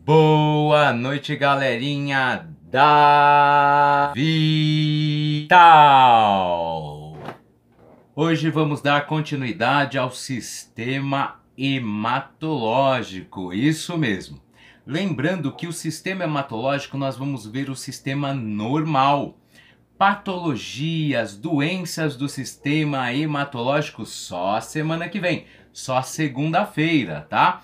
Boa noite, galerinha da Vital! Hoje vamos dar continuidade ao sistema hematológico, isso mesmo. Lembrando que o sistema hematológico nós vamos ver o sistema normal. Patologias, doenças do sistema hematológico só semana que vem, só segunda-feira, tá?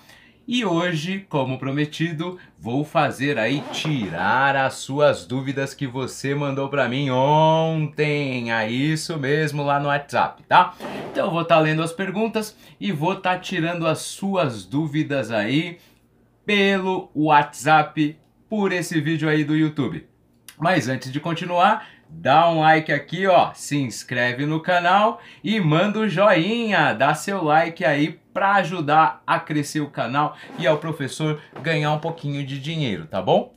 E hoje, como prometido, vou fazer aí tirar as suas dúvidas que você mandou para mim ontem. É isso mesmo, lá no WhatsApp, tá? Então eu vou estar lendo as perguntas e vou estar tirando as suas dúvidas aí pelo WhatsApp por esse vídeo aí do YouTube. Mas antes de continuar, dá um like aqui, ó, se inscreve no canal e manda um joinha, dá seu like aí para ajudar a crescer o canal e ao professor ganhar um pouquinho de dinheiro, tá bom?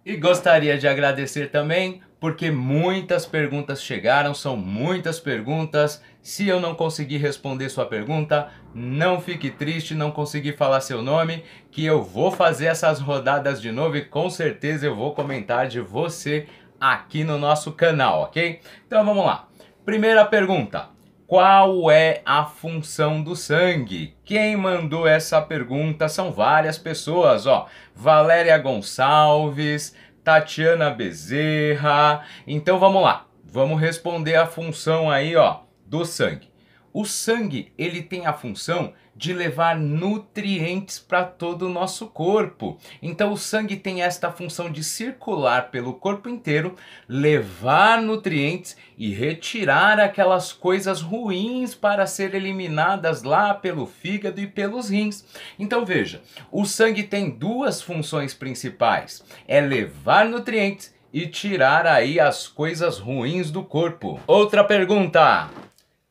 E gostaria de agradecer também, porque muitas perguntas chegaram, são muitas perguntas. Se eu não conseguir responder sua pergunta, não fique triste, não consegui falar seu nome, que eu vou fazer essas rodadas de novo e com certeza eu vou comentar de você aqui no nosso canal, ok? Então vamos lá. Primeira pergunta. Qual é a função do sangue? Quem mandou essa pergunta são várias pessoas, ó. Valéria Gonçalves, Tatiana Bezerra. Então vamos lá. Vamos responder a função aí, ó, do sangue. O sangue, ele tem a função de levar nutrientes para todo o nosso corpo. Então o sangue tem esta função de circular pelo corpo inteiro, levar nutrientes e retirar aquelas coisas ruins para ser eliminadas lá pelo fígado e pelos rins. Então veja, o sangue tem duas funções principais: é levar nutrientes e tirar aí as coisas ruins do corpo. Outra pergunta: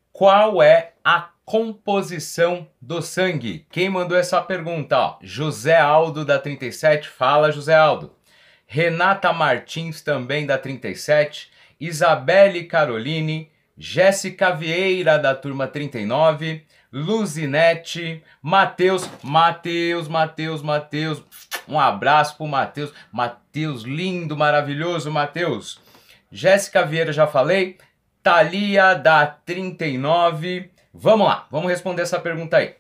qual é a composição do sangue? Quem mandou essa pergunta? Ó, José Aldo da 37, fala José Aldo. Renata Martins também da 37, Isabelle Caroline, Jéssica Vieira da turma 39, Luzinete, Matheus, um abraço pro Matheus, Matheus lindo, maravilhoso Matheus. Jéssica Vieira já falei, Thalia da 39, vamos lá, vamos responder essa pergunta aí.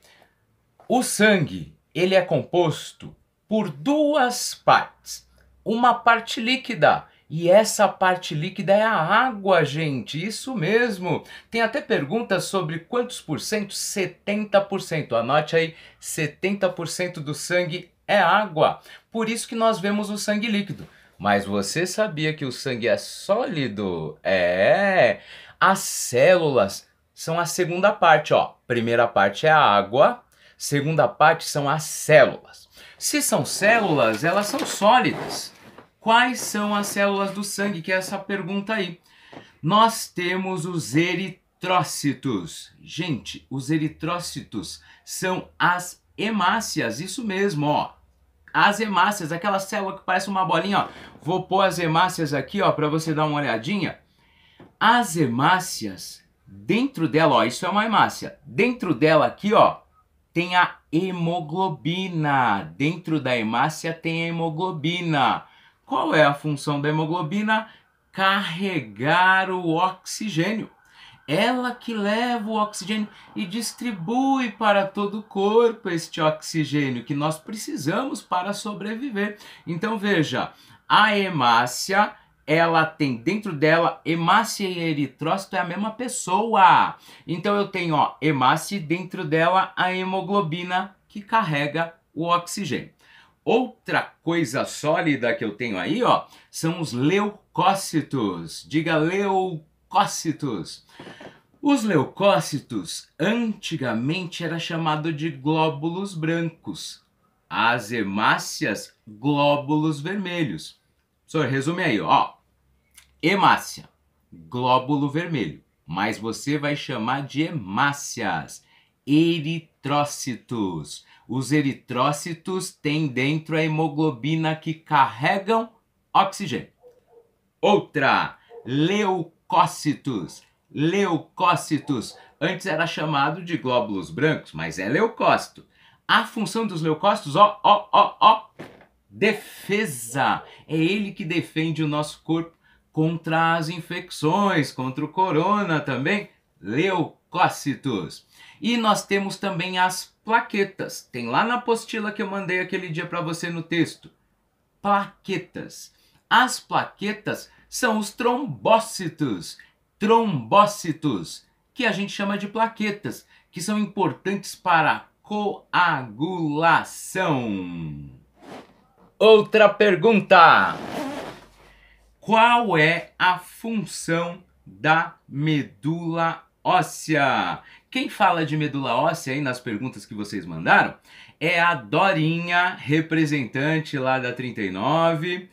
O sangue, ele é composto por duas partes. Uma parte líquida, e essa parte líquida é a água, gente, isso mesmo. Tem até perguntas sobre quantos por cento? 70%, anote aí, 70% do sangue é água. Por isso que nós vemos o sangue líquido. Mas você sabia que o sangue é sólido? As células são a segunda parte, ó. Primeira parte é a água, segunda parte são as células. Se são células, elas são sólidas. Quais são as células do sangue? Que é essa pergunta aí. Nós temos os eritrócitos. Gente, os eritrócitos são as hemácias, isso mesmo, ó. As hemácias, aquela célula que parece uma bolinha, ó. Vou pôr as hemácias aqui, ó, para você dar uma olhadinha. As hemácias, dentro dela, ó, isso é uma hemácia. Dentro dela aqui, ó, tem a hemoglobina. Dentro da hemácia tem a hemoglobina. Qual é a função da hemoglobina? Carregar o oxigênio. Ela que leva o oxigênio e distribui para todo o corpo este oxigênio que nós precisamos para sobreviver. Então veja, a hemácia, ela tem dentro dela, hemácia e eritrócito é a mesma pessoa. Então eu tenho, ó, hemácia e dentro dela a hemoglobina que carrega o oxigênio. Outra coisa sólida que eu tenho aí, ó, são os leucócitos. Diga leucócitos. Os leucócitos antigamente era chamado de glóbulos brancos. As hemácias, glóbulos vermelhos. Professor, resume aí, ó. Hemácia, glóbulo vermelho. Mas você vai chamar de hemácias. Eritrócitos. Os eritrócitos têm dentro a hemoglobina que carregam oxigênio. Outra, leucócitos. Leucócitos. Antes era chamado de glóbulos brancos, mas é leucócito. A função dos leucócitos, ó, defesa. É ele que defende o nosso corpo contra as infecções, contra o corona também, leucócitos. E nós temos também as plaquetas. Tem lá na apostila que eu mandei aquele dia para você no texto. Plaquetas. As plaquetas são os trombócitos. Trombócitos, que a gente chama de plaquetas, que são importantes para a coagulação. Outra pergunta. Qual é a função da medula óssea? Quem fala de medula óssea aí nas perguntas que vocês mandaram é a Dorinha, representante lá da 39.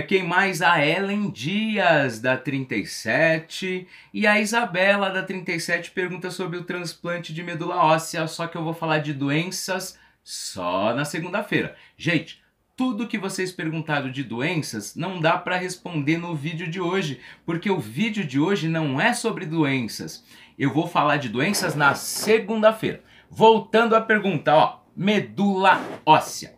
Quem mais? A Ellen Dias, da 37. E a Isabela, da 37, pergunta sobre o transplante de medula óssea, só que eu vou falar de doenças só na segunda-feira. Gente, tudo que vocês perguntaram de doenças não dá para responder no vídeo de hoje, porque o vídeo de hoje não é sobre doenças. Eu vou falar de doenças na segunda-feira. Voltando à pergunta, ó, medula óssea.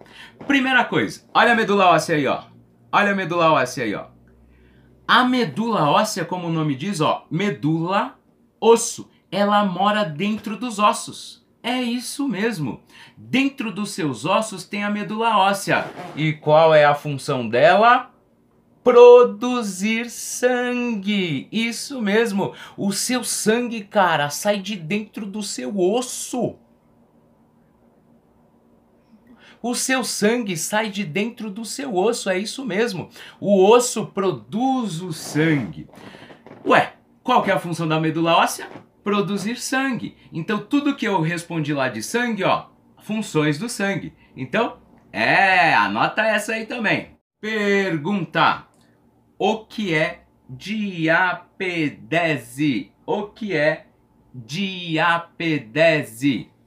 Primeira coisa, olha a medula óssea aí, ó. Olha a medula óssea aí, ó. A medula óssea, como o nome diz, ó, medula, osso, ela mora dentro dos ossos. É isso mesmo. Dentro dos seus ossos tem a medula óssea. E qual é a função dela? Produzir sangue. Isso mesmo. O seu sangue, cara, sai de dentro do seu osso. O seu sangue sai de dentro do seu osso, é isso mesmo. O osso produz o sangue. Ué, qual que é a função da medula óssea? Produzir sangue. Então, tudo que eu respondi lá de sangue, ó, funções do sangue. Então, anota essa aí também. Pergunta: o que é diapedese? O que é diapedese?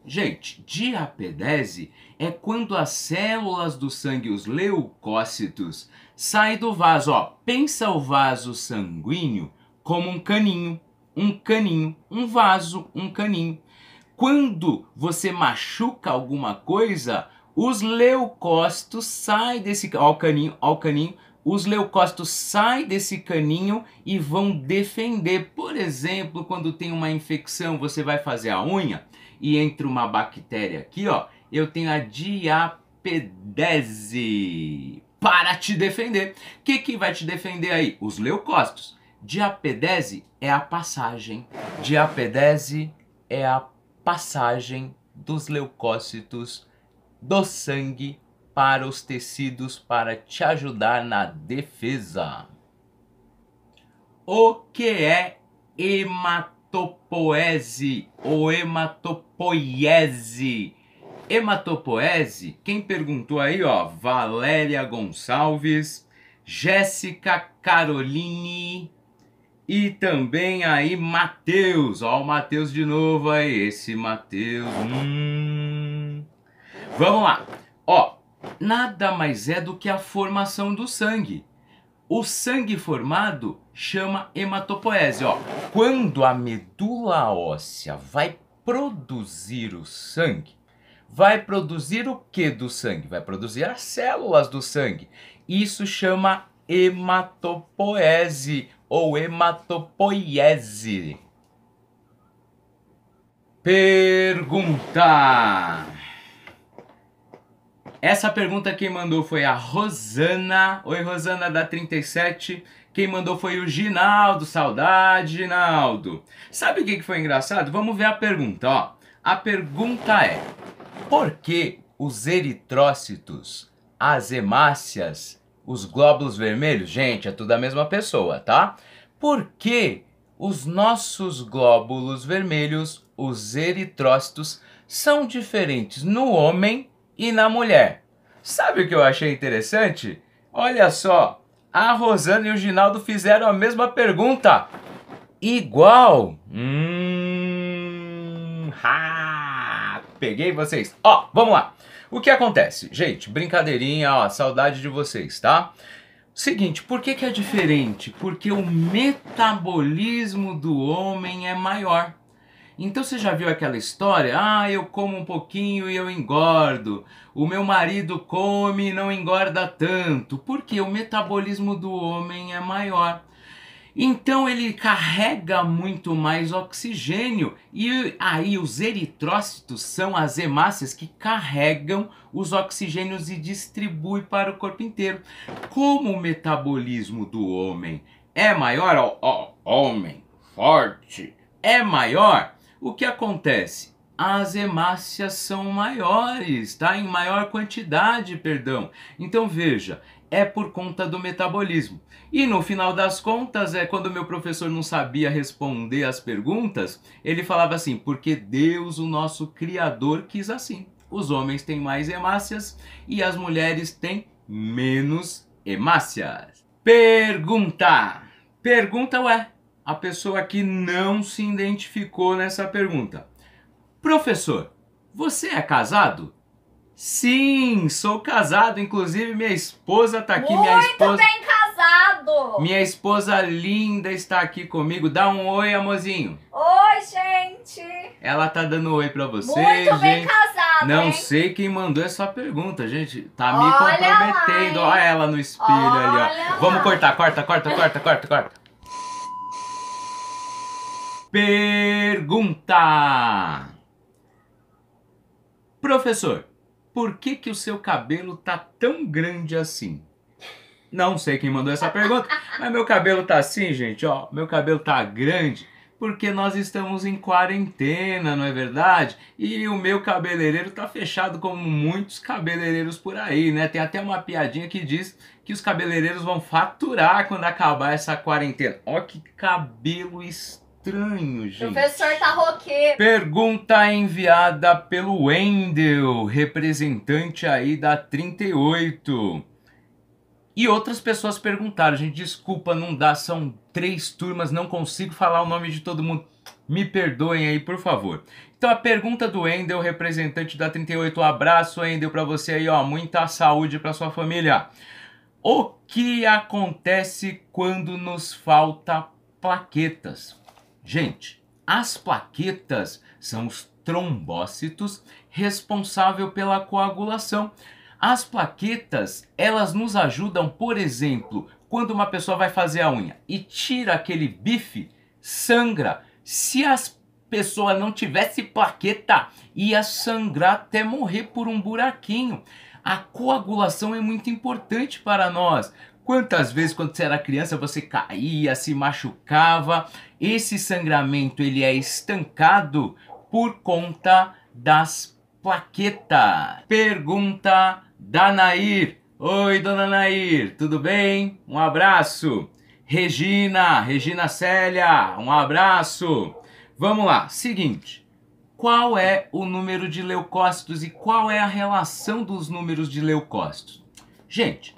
Gente, diapedese é quando as células do sangue, os leucócitos, saem do vaso. Ó, pensa o vaso sanguíneo como um caninho, um vaso, um caninho. Quando você machuca alguma coisa, os leucócitos saem desse caninho, os leucócitos saem desse caninho e vão defender. Por exemplo, quando tem uma infecção, você vai fazer a unha e entra uma bactéria aqui, ó, eu tenho a diapedese para te defender. O que vai te defender aí? Os leucócitos. Diapedese é a passagem. Diapedese é a passagem dos leucócitos do sangue para os tecidos para te ajudar na defesa. O que é hematopoese ou hematopoiese? Hematopoese, quem perguntou aí, ó, Valéria Gonçalves, Jéssica Caroline e também aí Matheus, ó, o Matheus de novo aí, esse Matheus, Vamos lá, ó, nada mais é do que a formação do sangue. O sangue formado chama hematopoese, ó. Quando a medula óssea vai produzir o sangue, vai produzir o que do sangue? Vai produzir as células do sangue. Isso chama hematopoese ou hematopoiese. Pergunta. Essa pergunta quem mandou foi a Rosana. Oi, Rosana, da 37. Quem mandou foi o Ginaldo. Saudade, Ginaldo. Sabe o que foi engraçado? Vamos ver a pergunta, ó. A pergunta é: por que os eritrócitos, as hemácias, os glóbulos vermelhos, gente, é tudo a mesma pessoa, tá? Por que os nossos glóbulos vermelhos, os eritrócitos, são diferentes no homem e na mulher? Sabe o que eu achei interessante? Olha só, a Rosana e o Ginaldo fizeram a mesma pergunta. Igual. Peguei vocês. Ó, vamos lá. O que acontece? Gente, brincadeirinha, ó, saudade de vocês, tá? Seguinte, por que é diferente? Porque o metabolismo do homem é maior. Então você já viu aquela história? Ah, eu como um pouquinho e eu engordo. O meu marido come e não engorda tanto. Porque o metabolismo do homem é maior. Então ele carrega muito mais oxigênio e aí os eritrócitos são as hemácias que carregam os oxigênios e distribuem para o corpo inteiro. Como o metabolismo do homem é maior, homem forte é maior, o que acontece? As hemácias são maiores, tá? Em maior quantidade, perdão. Então veja, é por conta do metabolismo. E no final das contas, quando meu professor não sabia responder as perguntas, ele falava assim, porque Deus, o nosso Criador, quis assim. Os homens têm mais hemácias e as mulheres têm menos hemácias. Pergunta! Pergunta, ué. A pessoa aqui não se identificou nessa pergunta. Professor, você é casado? Sim, sou casado, inclusive minha esposa tá aqui. Muito bem casado! Minha esposa linda está aqui comigo. Dá um oi, amorzinho. Oi, gente! Ela tá dando oi pra vocês, Muito bem gente. casado, Não hein? sei quem mandou essa pergunta, gente. Tá me Olha comprometendo. lá, Olha ela no espelho ali, Olha ó. Vamos lá. cortar, corta. Pergunta! Professor, por que o seu cabelo tá tão grande assim? Não sei quem mandou essa pergunta, mas meu cabelo tá assim, gente, ó. Meu cabelo tá grande porque nós estamos em quarentena, não é verdade? E o meu cabeleireiro tá fechado como muitos cabeleireiros por aí, né? Tem até uma piadinha que diz que os cabeleireiros vão faturar quando acabar essa quarentena. Ó que cabelo estranho, gente. Professor tá roqueiro. Pergunta enviada pelo Wendel, representante aí da 38. E outras pessoas perguntaram, gente, desculpa, não dá, são 3 turmas, não consigo falar o nome de todo mundo. Me perdoem aí, por favor. Então a pergunta do Wendel, representante da 38, um abraço, Wendel, pra você aí, ó, muita saúde pra sua família. O que acontece quando nos falta plaquetas? Gente, as plaquetas são os trombócitos responsáveis pela coagulação. As plaquetas, elas nos ajudam, por exemplo, quando uma pessoa vai fazer a unha e tira aquele bife, sangra. Se a pessoa não tivesse plaqueta, ia sangrar até morrer por um buraquinho. A coagulação é muito importante para nós. Quantas vezes quando você era criança você caía, se machucava? Esse sangramento ele é estancado por conta das plaquetas. Pergunta da Nair. Oi, dona Nair, tudo bem? Um abraço. Regina Célia, um abraço. Vamos lá, seguinte. Qual é o número de leucócitos e qual é a relação dos números de leucócitos? Gente,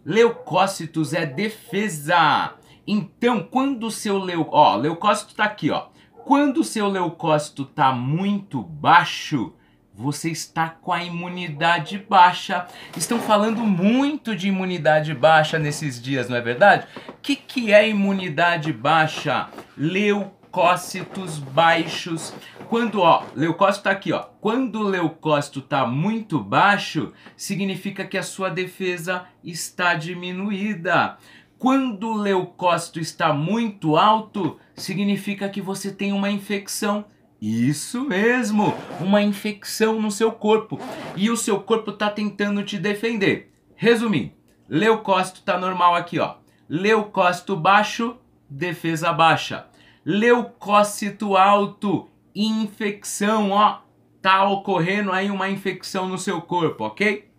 leucócitos é defesa. Então, quando o seu leucócito tá aqui, ó. Quando o seu leucócito tá muito baixo, você está com a imunidade baixa. Estão falando muito de imunidade baixa nesses dias, não é verdade? O que é imunidade baixa? Leucócitos baixos. Quando, leucócito tá aqui, ó. Quando o leucócito tá muito baixo, significa que a sua defesa está diminuída. Quando o leucócito está muito alto, significa que você tem uma infecção. Isso mesmo, uma infecção no seu corpo. E o seu corpo está tentando te defender. Resumindo, leucócito está normal aqui, ó. Leucócito baixo, defesa baixa. Leucócito alto, infecção, ó. Tá ocorrendo aí uma infecção no seu corpo, ok?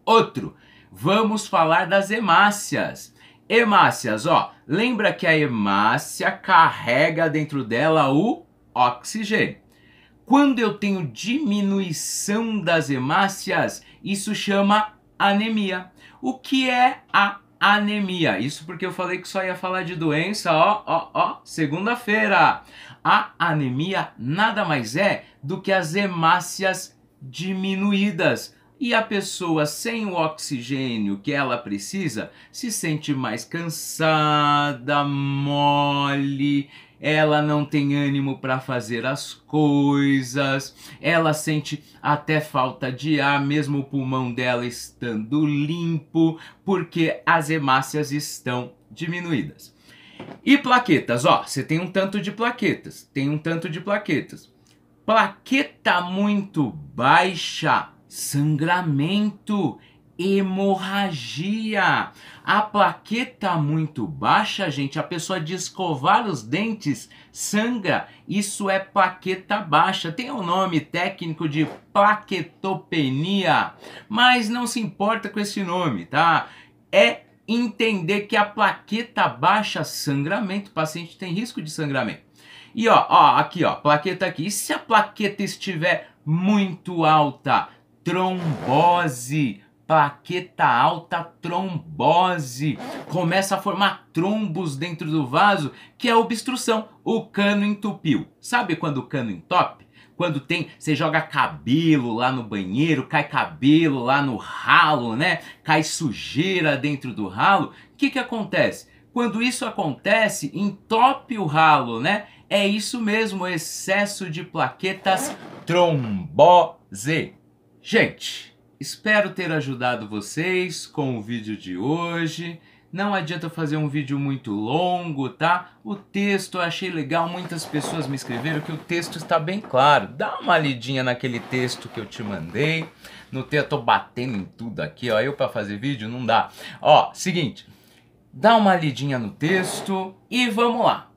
Outro, vamos falar das hemácias. Hemácias, ó. Lembra que a hemácia carrega dentro dela o oxigênio. Quando eu tenho diminuição das hemácias, isso chama anemia. O que é a anemia? Isso porque eu falei que só ia falar de doença, segunda-feira. A anemia nada mais é do que as hemácias diminuídas. E a pessoa sem o oxigênio que ela precisa se sente mais cansada, mole, ela não tem ânimo para fazer as coisas, ela sente até falta de ar, mesmo o pulmão dela estando limpo, porque as hemácias estão diminuídas. E plaquetas, ó, você tem um tanto de plaquetas, Plaqueta muito baixa, sangramento, hemorragia. A plaqueta muito baixa, gente, a pessoa de escovar os dentes sangra, isso é plaqueta baixa. Tem o nome técnico de plaquetopenia, mas não se importa com esse nome, tá? É entender que a plaqueta baixa, sangramento, o paciente tem risco de sangramento. E aqui plaqueta aqui. E se a plaqueta estiver muito alta? Trombose. Plaqueta alta, trombose. Começa a formar trombos dentro do vaso, que é a obstrução. O cano entupiu. Sabe quando o cano entope? Quando você joga cabelo lá no banheiro, cai cabelo lá no ralo, né? Cai sujeira dentro do ralo. O que acontece? Quando isso acontece, entope o ralo, né? É isso mesmo, excesso de plaquetas, trombose. Gente, espero ter ajudado vocês com o vídeo de hoje. Não adianta fazer um vídeo muito longo, tá? O texto eu achei legal, muitas pessoas me escreveram que o texto está bem claro. Dá uma lidinha naquele texto que eu te mandei. No texto eu tô batendo em tudo aqui, ó. Eu para fazer vídeo não dá. Ó, seguinte, dá uma lidinha no texto e vamos lá.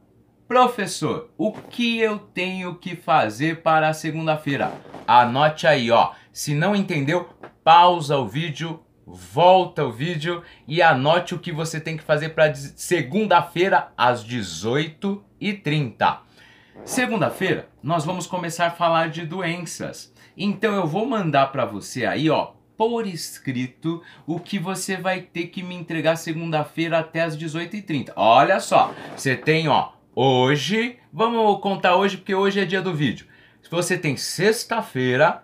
Professor, o que eu tenho que fazer para a segunda-feira? Anote aí, ó. Se não entendeu, pausa o vídeo, volta o vídeo e anote o que você tem que fazer para segunda-feira às 18h30. Segunda-feira, nós vamos começar a falar de doenças. Então eu vou mandar para você aí, ó, por escrito, o que você vai ter que me entregar segunda-feira até às 18h30. Olha só, você tem, ó, hoje, vamos contar hoje porque hoje é dia do vídeo. Você tem sexta-feira,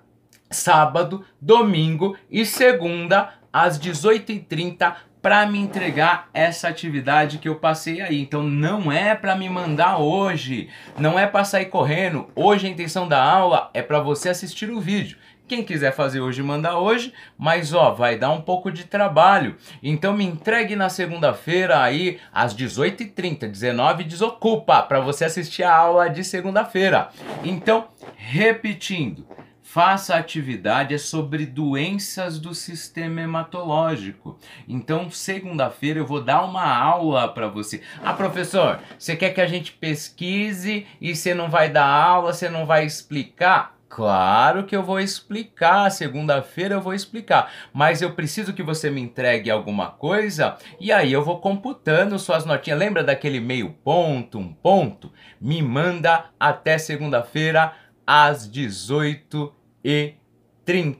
sábado, domingo e segunda às 18h30 para me entregar essa atividade que eu passei aí. Então não é para me mandar hoje, não é para sair correndo. Hoje a intenção da aula é para você assistir o vídeo. Quem quiser fazer hoje, manda hoje, mas ó, vai dar um pouco de trabalho. Então me entregue na segunda-feira aí às 18h30, 19 desocupa, para você assistir a aula de segunda-feira. Então, repetindo, faça a atividade sobre doenças do sistema hematológico. Então, segunda-feira eu vou dar uma aula para você. Ah, professor, você quer que a gente pesquise e você não vai dar aula, você não vai explicar? Claro que eu vou explicar, segunda-feira eu vou explicar, mas eu preciso que você me entregue alguma coisa e aí eu vou computando suas notinhas. Lembra daquele meio ponto, um ponto? Me manda até segunda-feira às 18h30.